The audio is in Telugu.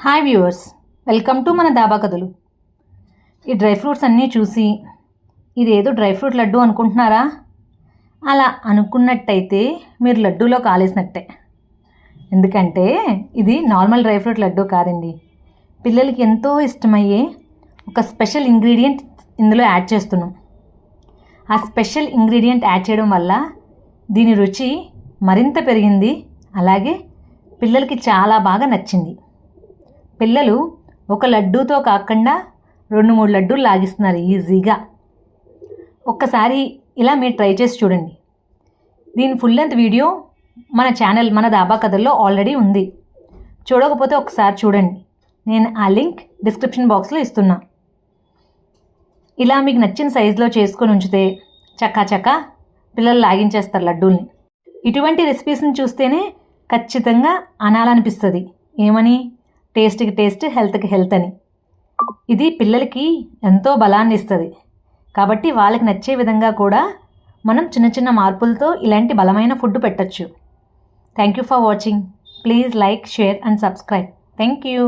హాయ్ వ్యూవర్స్, వెల్కమ్ టు మన దాబా కథలు. ఈ డ్రై ఫ్రూట్స్ అన్నీ చూసి ఇదేదో డ్రై ఫ్రూట్ లడ్డు అనుకుంటున్నారా? అలా అనుకున్నట్టయితే మీరు లడ్డూలో కాలేసినట్టే. ఎందుకంటే ఇది నార్మల్ డ్రై ఫ్రూట్ లడ్డు కాదండి. పిల్లలకి ఎంతో ఇష్టమయ్యే ఒక స్పెషల్ ఇంగ్రీడియంట్ ఇందులో యాడ్ చేస్తున్నాం. ఆ స్పెషల్ ఇంగ్రీడియంట్ యాడ్ చేయడం వల్ల దీని రుచి మరింత పెరిగింది. అలాగే పిల్లలకి చాలా బాగా నచ్చింది. పిల్లలు ఒక లడ్డూతో కాకుండా 2-3 లడ్డూలు లాగిస్తున్నారు ఈజీగా. ఒక్కసారి ఇలా మీరు ట్రై చేసి చూడండి. దీని ఫుల్ లెంత్ వీడియో మన ఛానల్ మన దాబా కథల్లో ఆల్రెడీ ఉంది. చూడకపోతే ఒకసారి చూడండి. నేను ఆ లింక్ డిస్క్రిప్షన్ బాక్స్లో ఇస్తున్నా. ఇలా మీకు నచ్చిన సైజులో చేసుకొని ఉంచితే చక్కా పిల్లలు లాగించేస్తారు లడ్డూల్ని. ఇటువంటి రెసిపీస్ని చూస్తేనే ఖచ్చితంగా అనాలనిపిస్తుంది. ఏమని? టేస్ట్కి టేస్ట్, హెల్త్కి హెల్త్ అని. ఇది పిల్లలకి ఎంతో బలాన్ని ఇస్తుంది. కాబట్టి వాళ్ళకి నచ్చే విధంగా కూడా మనం చిన్న చిన్న మార్పులతో ఇలాంటి బలమైన ఫుడ్ పెట్టచ్చు. Thank you for watching. Please like, share and subscribe. Thank you.